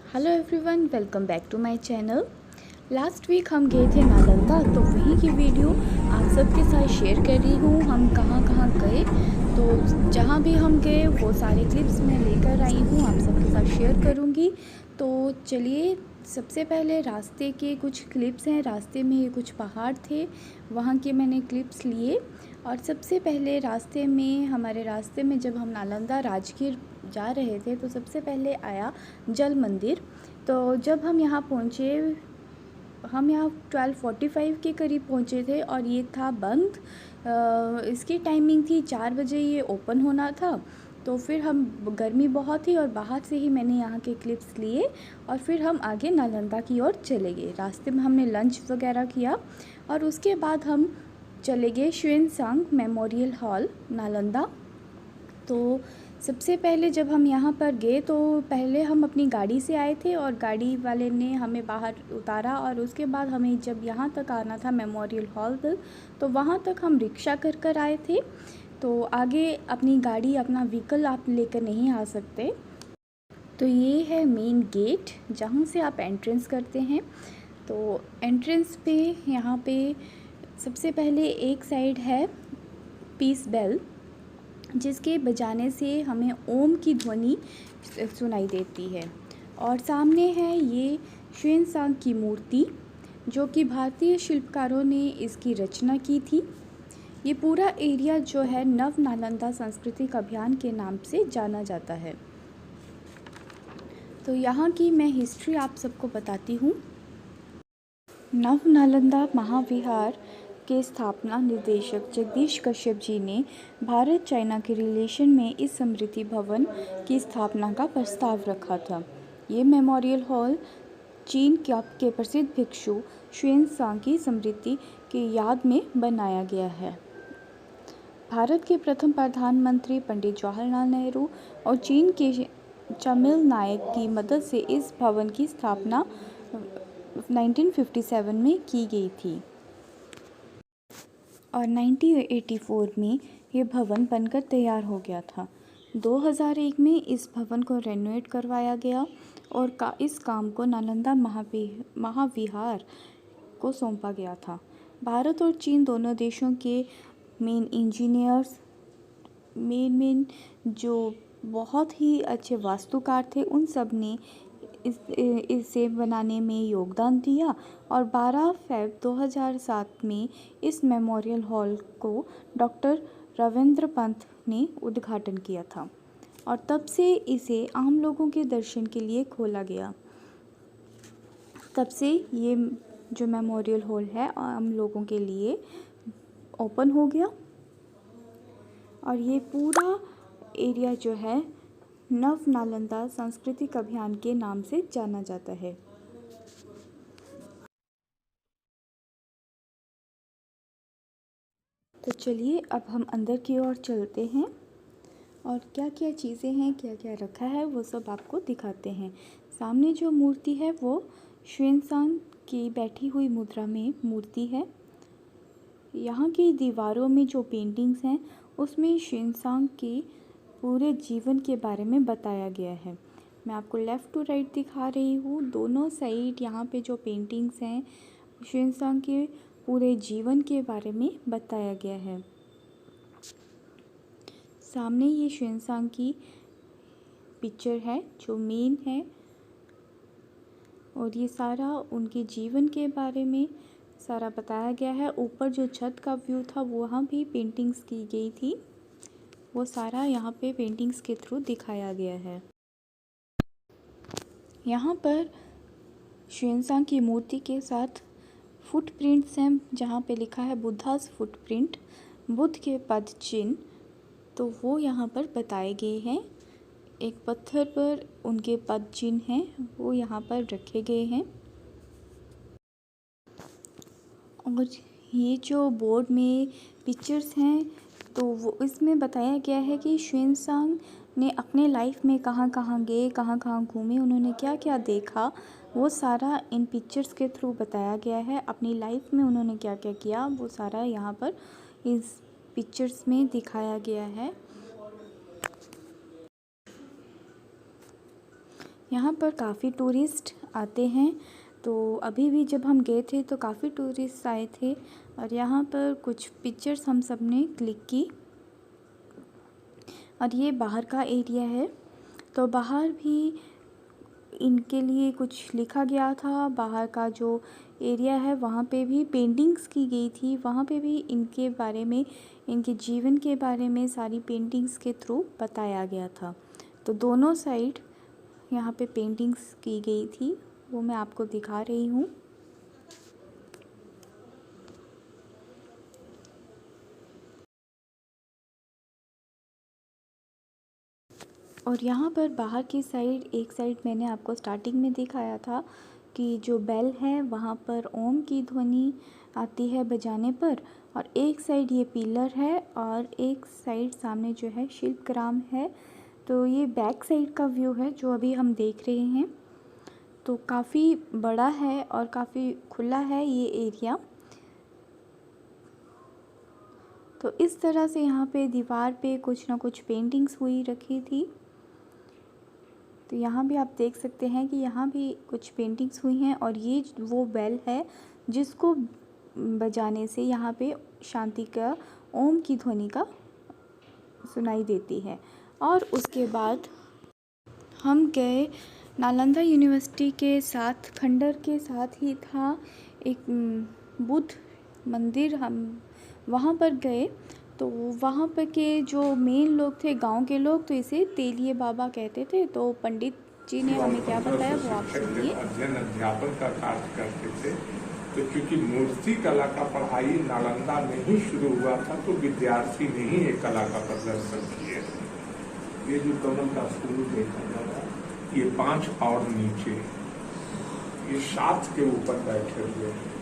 Hello everyone, welcome back to my channel. Last week हम गए थे नालंदा, तो वहीं की वीडियो आप सबके साथ शेयर कर रही हूँ। हम कहाँ कहाँ गए, तो जहाँ भी हम गए वो सारे क्लिप्स मैं लेकर आई हूँ, आप सबके साथ शेयर करूँगी। तो चलिए, सबसे पहले रास्ते के कुछ क्लिप्स हैं। रास्ते में ये कुछ पहाड़ थे, वहाँ के मैंने क्लिप्स लिए। और सबसे पहले हमारे रास्ते में जब हम नालंदा राजगीर जा रहे थे, तो सबसे पहले आया जल मंदिर। तो जब हम यहाँ पहुँचे, हम यहाँ 12:45 के करीब पहुँचे थे और ये था बंद। इसकी टाइमिंग थी 4 बजे, ये ओपन होना था। तो फिर हम, गर्मी बहुत थी और बाहर से ही मैंने यहाँ के क्लिप्स लिए और फिर हम आगे नालंदा की ओर चले गए। रास्ते में हमने लंच वगैरह किया और उसके बाद हम चले गए ह्वेनसांग मेमोरियल हॉल नालंदा। तो सबसे पहले जब हम यहाँ पर गए, तो पहले हम अपनी गाड़ी से आए थे और गाड़ी वाले ने हमें बाहर उतारा और उसके बाद हमें जब यहाँ तक आना था मेमोरियल हॉल तक, तो वहाँ तक हम रिक्शा कर आए थे। तो आगे अपनी गाड़ी, अपना व्हीकल आप लेकर नहीं आ सकते। तो ये है मेन गेट जहाँ से आप एंट्रेंस करते हैं। तो एंट्रेंस पे यहाँ पे सबसे पहले एक साइड है पीस बेल, जिसके बजाने से हमें ओम की ध्वनि सुनाई देती है। और सामने है ये ह्वेनसांग की मूर्ति, जो कि भारतीय शिल्पकारों ने इसकी रचना की थी। ये पूरा एरिया जो है नव नालंदा सांस्कृतिक अभियान के नाम से जाना जाता है। तो यहाँ की मैं हिस्ट्री आप सबको बताती हूँ। नव नालंदा महाविहार के स्थापना निदेशक जगदीश कश्यप जी ने भारत चाइना के रिलेशन में इस स्मृति भवन की स्थापना का प्रस्ताव रखा था। ये मेमोरियल हॉल चीन के प्रसिद्ध भिक्षु ह्वेनसांग की स्मृति की याद में बनाया गया है। भारत के प्रथम प्रधानमंत्री पंडित जवाहरलाल नेहरू और चीन के चमिल नायक की मदद से इस भवन की स्थापना 1957 में की गई थी और 1984 में ये भवन बनकर तैयार हो गया था। 2001 में इस भवन को रेनोवेट करवाया गया और इस काम को नालंदा महाविहार को सौंपा गया था। भारत और चीन दोनों देशों के मेन इंजीनियर्स, मेन जो बहुत ही अच्छे वास्तुकार थे, उन सब ने इसे बनाने में योगदान दिया और 12 फरवरी 2007 में इस मेमोरियल हॉल को डॉक्टर रविंद्र पंत ने उद्घाटन किया था और तब से इसे आम लोगों के दर्शन के लिए खोला गया। तब से ये जो मेमोरियल हॉल है आम लोगों के लिए ओपन हो गया और ये पूरा एरिया जो है नव नालंदा सांस्कृतिक अभियान के नाम से जाना जाता है। तो चलिए, अब हम अंदर की ओर चलते हैं और क्या क्या चीज़ें हैं, क्या क्या रखा है, वो सब आपको दिखाते हैं। सामने जो मूर्ति है वो ह्वेनसांग की बैठी हुई मुद्रा में मूर्ति है। यहाँ की दीवारों में जो पेंटिंग्स हैं उसमें ह्वेनसांग के पूरे जीवन के बारे में बताया गया है। मैं आपको लेफ़्ट टू राइट दिखा रही हूँ। दोनों साइड यहाँ पे जो पेंटिंग्स हैं ह्वेनसांग के पूरे जीवन के बारे में बताया गया है। सामने ये ह्वेनसांग की पिक्चर है जो मेन है और ये सारा उनके जीवन के बारे में सारा बताया गया है। ऊपर जो छत का व्यू था वहाँ भी पेंटिंग्स की गई थी, वो सारा यहाँ पे पेंटिंग्स के थ्रू दिखाया गया है। यहाँ पर ह्वेनसांग की मूर्ति के साथ फुटप्रिंट्स हैं, जहाँ पे लिखा है बुद्धास फुटप्रिंट, बुद्ध के पद चिन्ह, तो वो यहाँ पर बताए गए हैं। एक पत्थर पर उनके पद चिन्ह हैं, वो यहाँ पर रखे गए हैं। और ये जो बोर्ड में पिक्चर्स हैं, तो वो इसमें बताया गया है कि ह्वेनसांग ने अपने लाइफ में कहाँ कहाँ गए, कहाँ कहाँ घूमे, उन्होंने क्या क्या देखा, वो सारा इन पिक्चर्स के थ्रू बताया गया है। अपनी लाइफ में उन्होंने क्या क्या किया, वो सारा यहाँ पर इस पिक्चर्स में दिखाया गया है। यहाँ पर काफ़ी टूरिस्ट आते हैं। तो अभी भी जब हम गए थे तो काफ़ी टूरिस्ट आए थे और यहाँ पर कुछ पिक्चर्स हम सब ने क्लिक की। और ये बाहर का एरिया है, तो बाहर भी इनके लिए कुछ लिखा गया था। बाहर का जो एरिया है वहाँ पे भी पेंटिंग्स की गई थी, वहाँ पे भी इनके बारे में, इनके जीवन के बारे में सारी पेंटिंग्स के थ्रू बताया गया था। तो दोनों साइड यहाँ पे पेंटिंग्स की गई थी, वो मैं आपको दिखा रही हूँ। और यहाँ पर बाहर की साइड, एक साइड मैंने आपको स्टार्टिंग में दिखाया था कि जो बेल है वहाँ पर ओम की ध्वनि आती है बजाने पर, और एक साइड ये पिलर है और एक साइड सामने जो है शिल्पग्राम है। तो ये बैक साइड का व्यू है जो अभी हम देख रहे हैं। तो काफ़ी बड़ा है और काफ़ी खुला है ये एरिया। तो इस तरह से यहाँ पे दीवार पे कुछ ना कुछ पेंटिंग्स हुई रखी थी। तो यहाँ भी आप देख सकते हैं कि यहाँ भी कुछ पेंटिंग्स हुई हैं, और ये वो बेल है जिसको बजाने से यहाँ पे शांति का, ओम की ध्वनि का सुनाई देती है। और उसके बाद हम गए नालंदा यूनिवर्सिटी के साथ, खंडर के साथ ही था एक बुद्ध मंदिर, हम वहाँ पर गए। तो वहाँ पर के जो मेन लोग थे, गांव के लोग, तो इसे तेलिए बाबा कहते थे। तो पंडित जी ने हमें क्या बताया वो आप सुनिए। अध्ययन अध्यापन का कार्य करते थे। तो क्योंकि मूर्ति कला का पढ़ाई नालंदा में ही शुरू हुआ था, तो विद्यार्थी ने ही एक कला का प्रदर्शन किए। ये जो कमल का फूल देखा जा रहा है, ये 5 और नीचे, ये 7 के ऊपर बैठे हुए हैं।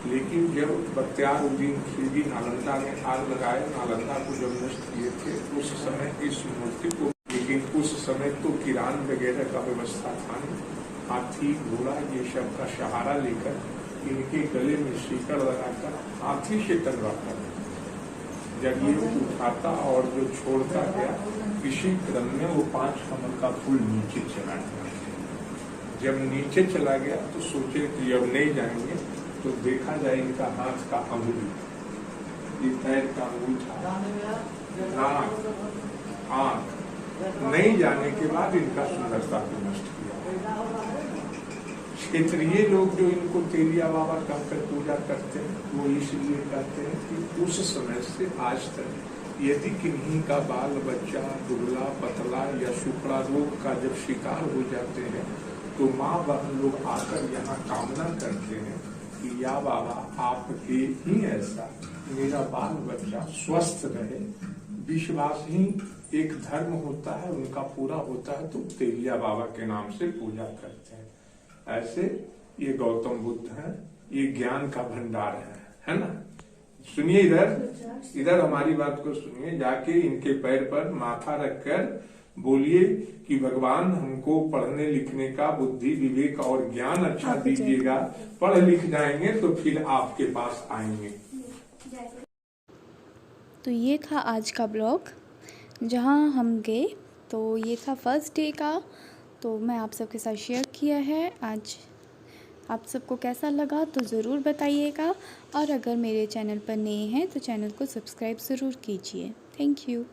लेकिन जब बख्तियारुद्दीन खिलजी नालंदा में आग लगाए, नालंदा को जब नष्ट किए थे, उस समय इस मूर्ति को, लेकिन उस समय तो किरान वगैरह का व्यवस्था था नहीं। हाथी घोड़ा ये सब का सहारा लेकर इनके गले में सीकर लगाकर हाथी से टकराता था। जब ये उठाता और जो छोड़ता गया, इसी क्रम में वो 5 कमल का फूल नीचे चला गया। जब नीचे चला गया तो सोचे कि अब नहीं जाएंगे, तो देखा जाए इनका हाथ का अंगुली, ये पैर का अंगूठा, नाक, आंख, नहीं जाने के बाद इनका सुंदरता को नष्ट किया। क्षेत्रीय लोग जो इनको तेलिया बाबा कहकर पूजा करते हैं, वो इसलिए कहते हैं कि उस समय से आज तक यदि किन्हीं का बाल बच्चा दुबला पतला या सुखड़ा रोग का जब शिकार हो जाते हैं, तो माँ बहन लोग आकर यहाँ कामना करते हैं कि या बाबा आपके ही ऐसा मेरा बाल बच्चा स्वस्थ रहे। विश्वास ही एक धर्म होता है, उनका पूरा होता है, तो तेलिया बाबा के नाम से पूजा करते हैं। ऐसे ये गौतम बुद्ध हैं, ये ज्ञान का भंडार है ना। सुनिए, इधर हमारी बात को सुनिए, जाके इनके पैर पर माथा रखकर बोलिए कि भगवान हमको पढ़ने लिखने का बुद्धि विवेक और ज्ञान अच्छा दीजिएगा, पढ़ लिख जाएंगे तो फिर आपके पास आएंगे। तो ये था आज का ब्लॉग जहाँ हम गए। तो ये था फर्स्ट डे का, तो मैं आप सबके साथ शेयर किया है आज। आप सबको कैसा लगा तो ज़रूर बताइएगा, और अगर मेरे चैनल पर नए हैं तो चैनल को सब्सक्राइब ज़रूर कीजिए। Thank you.